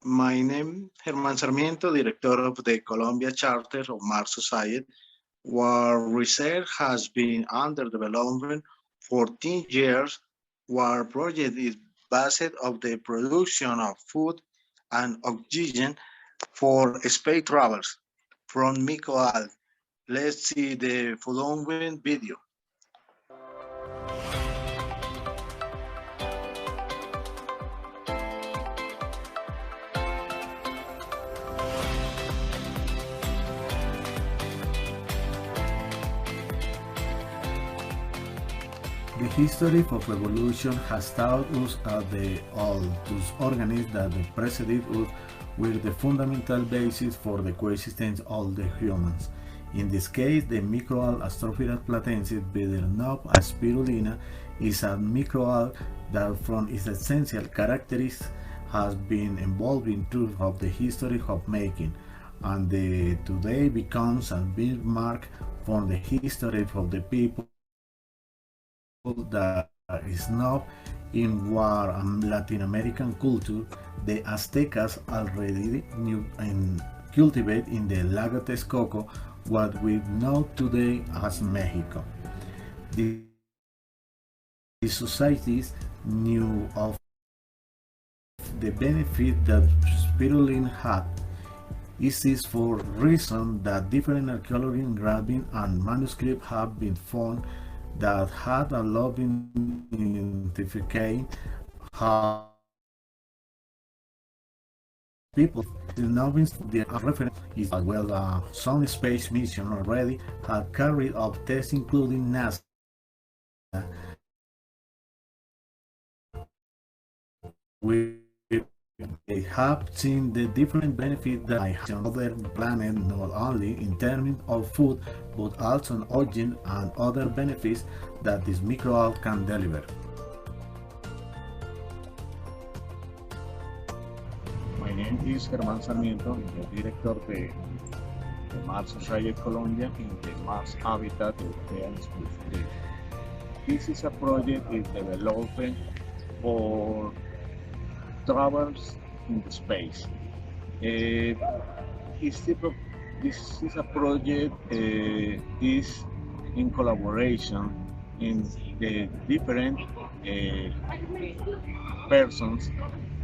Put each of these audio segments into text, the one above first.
My name is Germán Sarmiento, director of the Colombia Charter of Mars Society, where research has been under development for 10 years, where project is based on the production of food and oxygen for space travelers from microalgae. Let's see the following video. The history of evolution has taught us that all those organisms that preceded us were the fundamental basis for the coexistence of the humans. In this case, the microalga Arthrospira platensis, better known as spirulina, is a microalga that from its essential characteristics has been evolving throughout the history of making, and today becomes a benchmark for the history of the people that is now in war and Latin American culture. The Aztecas already knew and cultivate in the Lago Texcoco what we know today as Mexico. These societies knew of the benefit that spirulina had. It is for reason that different archaeological engravings and manuscripts have been found that had a lot in identifying how people knowing the reference is as well. Some space mission already had carried out tests including NASA with they have seen the different benefits that I have on other planets, not only in terms of food, but also on oxygen and other benefits that this microalgae can deliver. My name is Germán Sarmiento, I'm the director de Mars Society Colombia in the Mars Habitat European School. This is a project is developed for travelers in the space. This is a project is in collaboration in the different persons,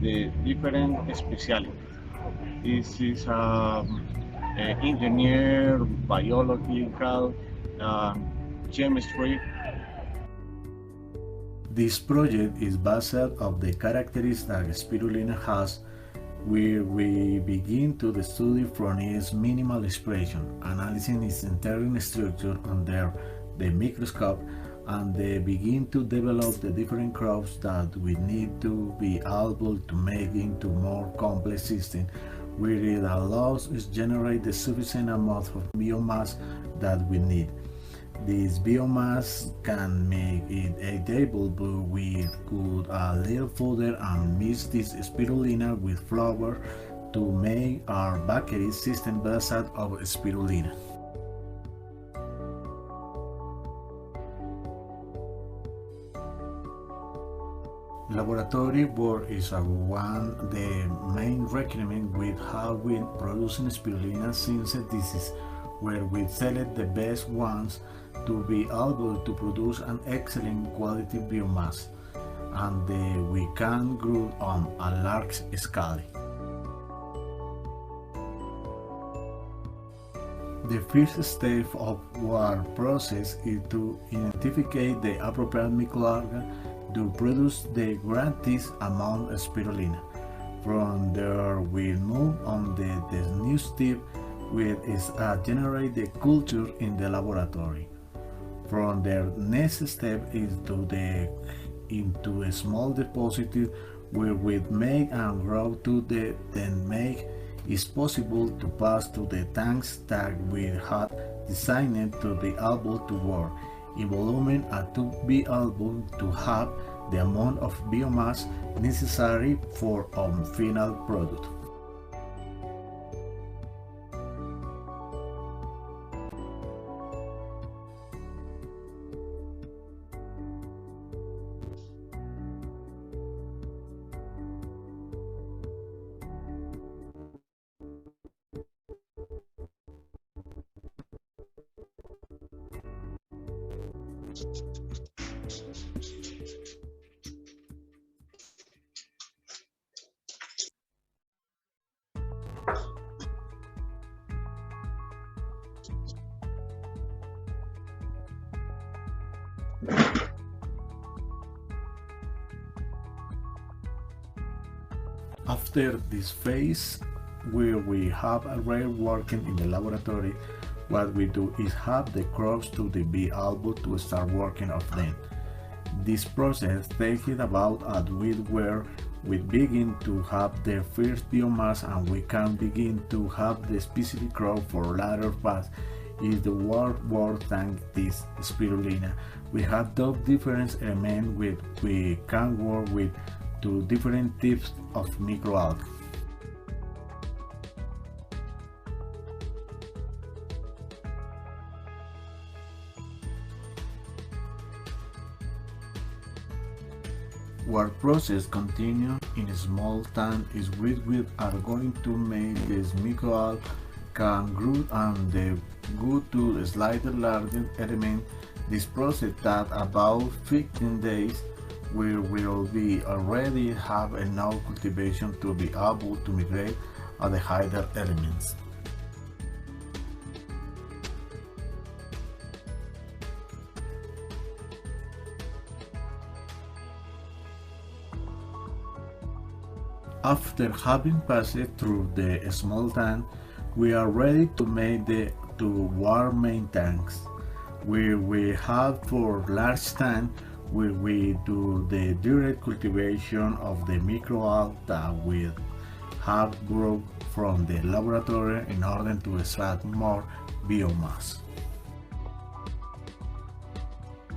the different specialties. This is engineer, biological, chemistry. This project is based on the characteristics that spirulina has, where we begin to study from its minimal expression, analyzing its internal structure under the microscope, and they begin to develop the different crops that we need to be able to make into more complex system, where it allows us to generate the sufficient amount of biomass that we need. This biomass can make it edible, but we could a little further and mix this spirulina with flour to make our bakery system based on spirulina. Laboratory work is one the main requirement with how we producing spirulina synthesis, where we select the best ones to be able to produce an excellent quality biomass, and we can grow on a large scale. The first step of our process is to identify the appropriate microalga to produce the greatest amount of spirulina. From there, we move on the new step, which is generate the culture in the laboratory. From there, next step is into a small deposit where we make and grow to then make is possible to pass to the tanks that we had designed to be able to work in volume and to be able to have the amount of biomass necessary for our final product. After this phase, where we have already working in the laboratory, what we do is have the crops to be able to start working of them. This process takes about a week where we begin to have the first biomass and we can begin to have the specific crop for later pass. Is the word thank this spirulina. We have those different elements with we can work with two different types of microalgae. Our process continues in a small tank is we are going to make this microalgae can grow and they go to a slightly larger element. This process that about 15 days we will be already have enough cultivation to be able to migrate at the higher elements. After having passed through the small tank, we are ready to make the two warm main tanks, where we have for large tank where we do the direct cultivation of the microalgae that we have grown from the laboratory in order to extract more biomass.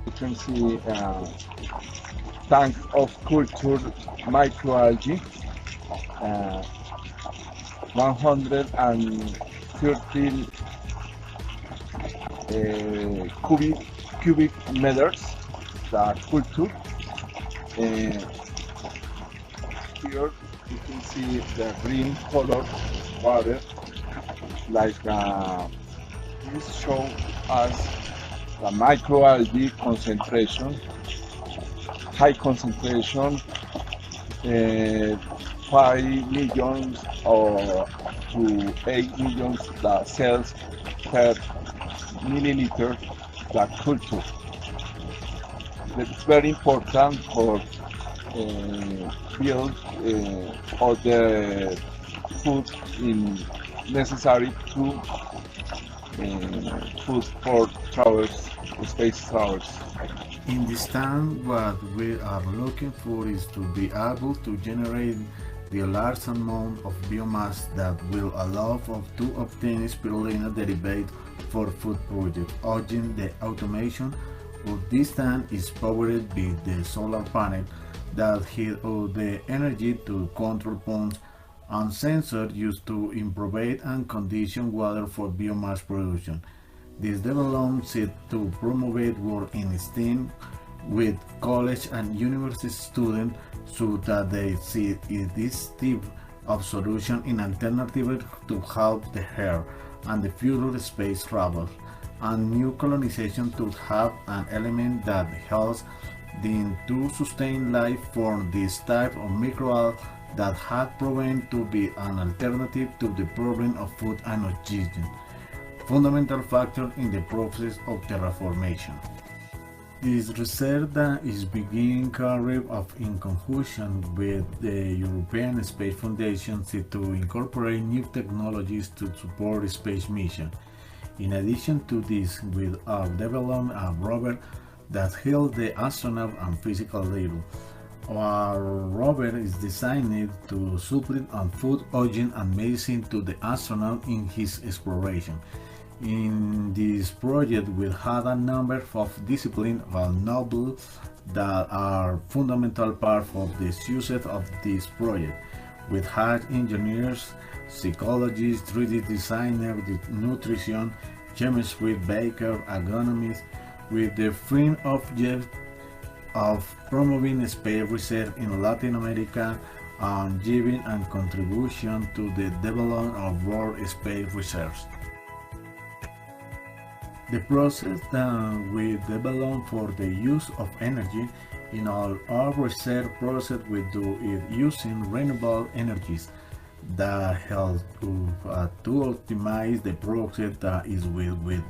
You can see tank of culture microalgae, 113 cubic meters the culture. Here you can see the green color water, like this shows us the microalgae concentration, high concentration, 5 million or to 8 million the cells per milliliter the culture. It's very important for build all the food necessary to food for travelers, space travelers. In this time, what we are looking for is to be able to generate the large amount of biomass that will allow us to obtain spirulina derivatives for food projects. Urging the automation of this tank is powered by the solar panel that heat the energy to control pumps and sensors used to improve and condition water for biomass production. This development set to promote work in STEM with college and university students so that they see this type of solution in alternative to help the Earth and the future space travel, and new colonization to have an element that helps them to sustain life for this type of microalgae that have proven to be an alternative to the problem of food and oxygen, fundamental factor in the process of terraformation. This research is being carried out in conjunction with the European Space Foundation to incorporate new technologies to support space mission. In addition to this, we are developing a rover that helps the astronaut and physical labor. Our rover is designed to supply food, oxygen, and medicine to the astronaut in his exploration. In this project, we had a number of disciplines of novels that are fundamental part of the success of this project. We had engineers, psychologists, 3D designers, nutrition, chemistry, baker, agronomists, with the free object of promoting space research in Latin America and giving a contribution to the development of world space research. The process that we develop for the use of energy in all our research process we do it using renewable energies that help to optimize the process that is with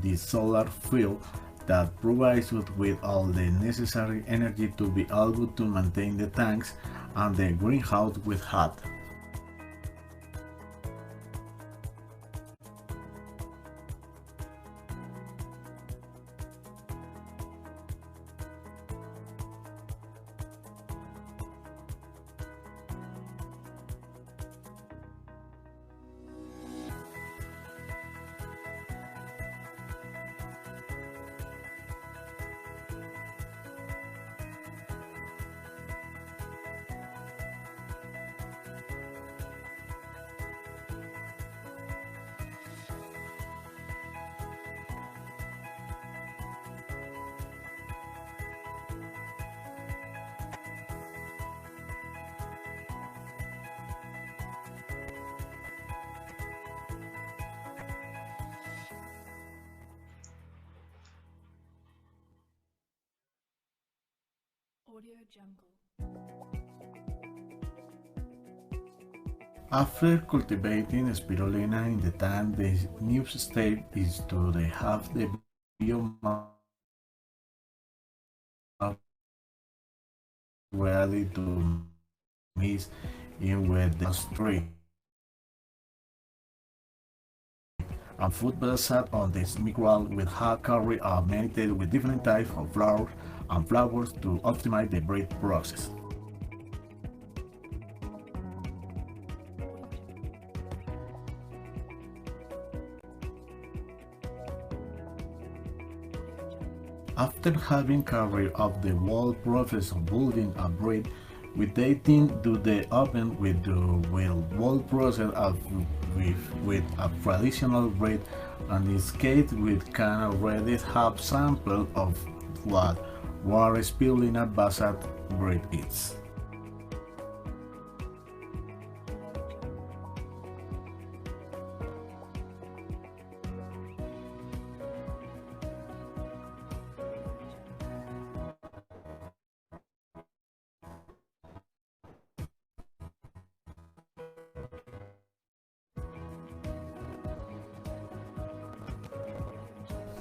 the solar field that provides us with all the necessary energy to be able to maintain the tanks and the greenhouse with hot. Audio Jungle. After cultivating spirulina in the tank, the next step is to have the biomass ready to mix in with the stream. And food based on this microalgae with hard curry are marinated with different types of flour and flowers to optimize the breed process. After having carried out the whole process of building a breed, we take to the oven with the whole process with a traditional breed, and in this case we can already have sample of what spirulina based breed is.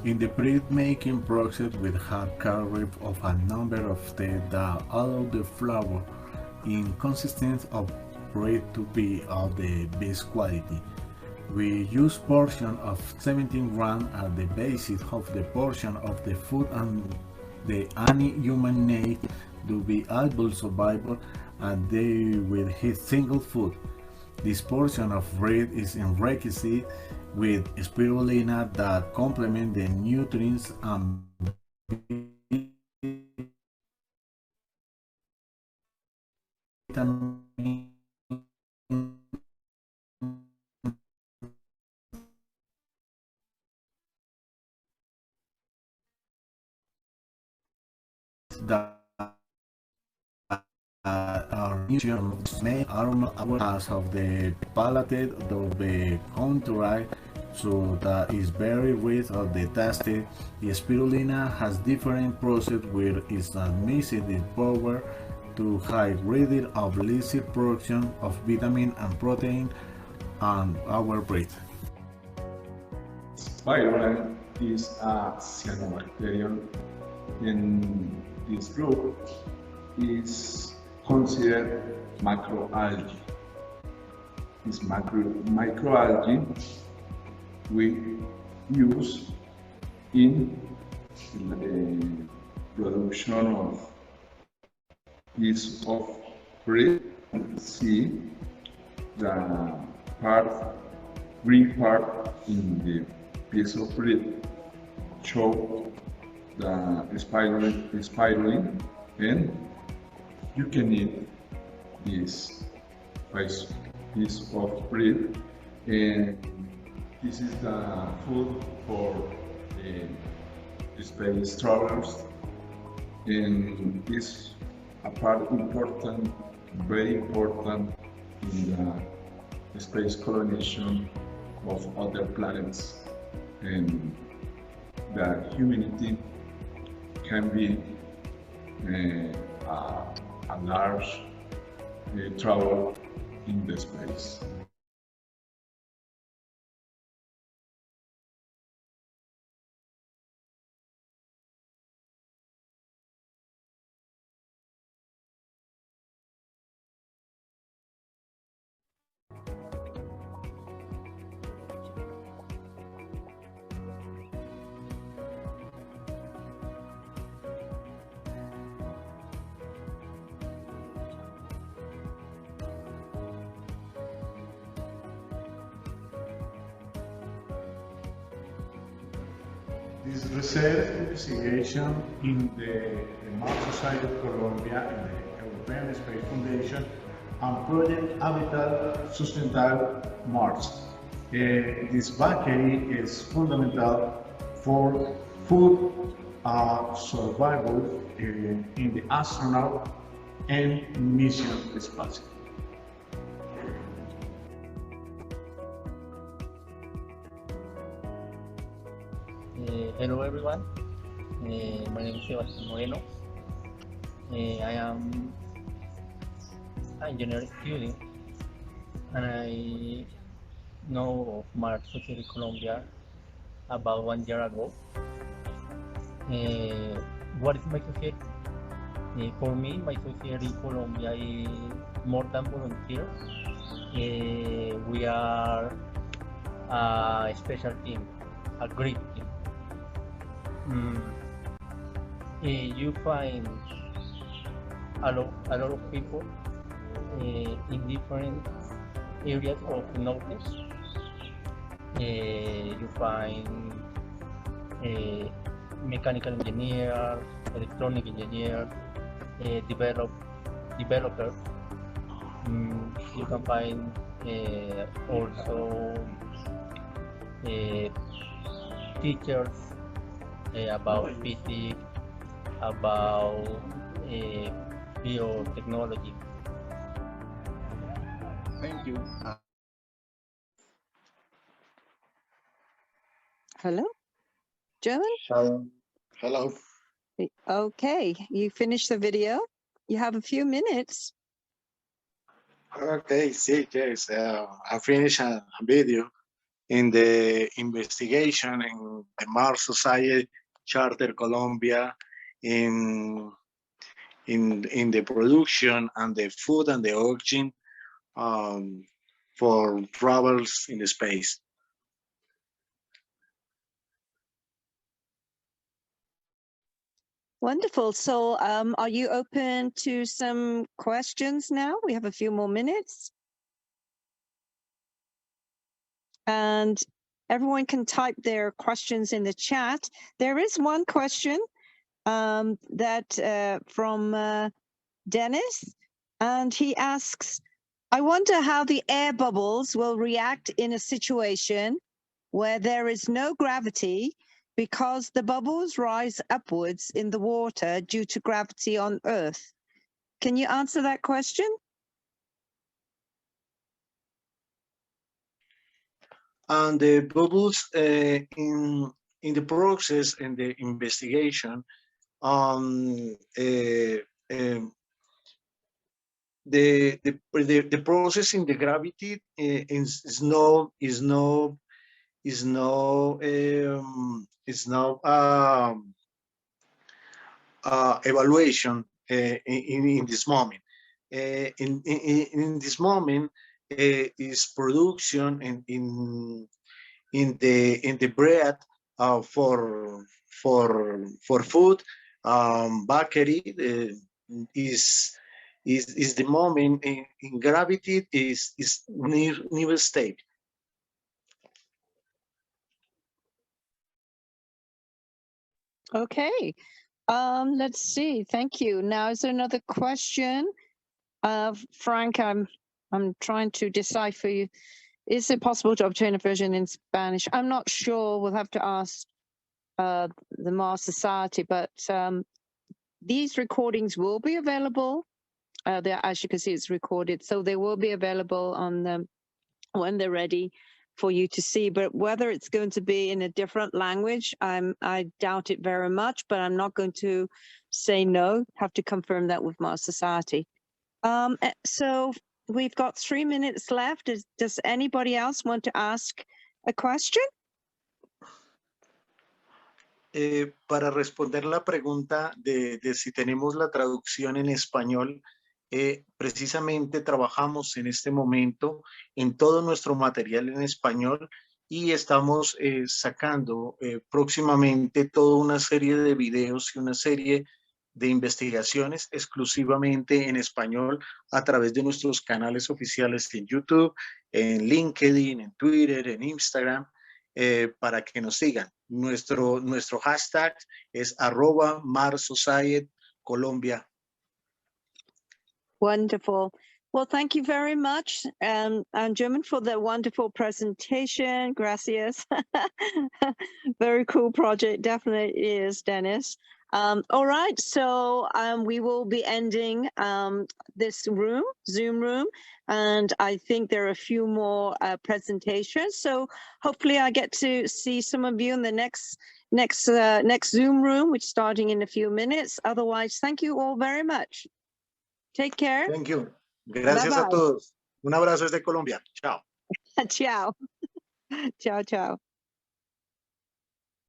In the breed-making process, we have carried of a number of steps that allow the flour in consistency of bread to be of the best quality. We use portion of 17 grams at the basis of the portion of the food and the any human need to be able to survive a day with his single food. This portion of bread is enriched with spirulina that complement the nutrients and vitamins that are nutrients made as of the palate of the country, so that is very rich of the taste. The spirulina has different process where it's admitted the power to high rate of illicit production of vitamin and protein and our breed. Spirulina is a cyanobacterium, and this group is considered macroalgae. This microalgae we use in the production of piece of bread. See the green part in the piece of bread show the spirulina, and you can eat this piece of bread, and this is the food for the space travelers, and is a part important, very important in the space colonization of other planets. And that humanity can be a large trouble in the space. This research investigation in the Mars Society of Colombia and the European Space Foundation and Project Habitat Sustentable Mars. This bakery is fundamental for food survival in the astronaut and mission space. Hello everyone, my name is Sebastián Moreno. I am an engineering student and I know of Mars Society Colombia about 1 year ago. What is my society? For me, my society Colombia is more than volunteers. We are a special team, a great team. You find a lot of people in different areas of knowledge. You find mechanical engineers, electronic engineers, developers. You can find also teachers about physics, about biotechnology. Thank you. Hello, German? Hello. Okay, you finished the video. You have a few minutes. Okay, see, yes, I finished a video in the investigation in the Mars Society Charter Colombia in the production and the food and the oxygen for travels in the space. Wonderful. So are you open to some questions now? We have a few more minutes. And everyone can type their questions in the chat. There is one question from Dennis, and he asks, I wonder how the air bubbles will react in a situation where there is no gravity because the bubbles rise upwards in the water due to gravity on Earth. Can you answer that question? And the bubbles in the process in the investigation, the process in the gravity is no evaluation in this moment. In this moment is production in the bread for food. Bakery is the moment in gravity is near state. Okay, let's see. Thank you. Now, is there another question? Frank, I'm trying to decipher you. Is it possible to obtain a version in Spanish? I'm not sure. We'll have to ask the Mars Society, but these recordings will be available. As you can see, it's recorded, so they will be available on them when they're ready. for you to see, but whether it's going to be in a different language, I doubt it very much, but I'm not going to say no. Have to confirm that with Mars Society. So we've got 3 minutes left. Does anybody else want to ask a question? Para responder la pregunta de si tenemos la traducción en español, precisamente trabajamos en este momento en todo nuestro material en español y estamos sacando próximamente toda una serie de videos y una serie de investigaciones exclusivamente en español a través de nuestros canales oficiales en YouTube, en LinkedIn, en Twitter, en Instagram, para que nos sigan. Nuestro hashtag es @MarsSocietyColombia. Wonderful. Well, thank you very much, and German, for the wonderful presentation. Gracias. Very cool project, definitely is, Dennis. All right, so we will be ending this Zoom room, and I think there are a few more presentations. So hopefully I get to see some of you in the next Zoom room, which is starting in a few minutes. Otherwise, thank you all very much. Take care. Thank you. Gracias a todos. Un abrazo desde Colombia. Chao. Ciao. Ciao, ciao.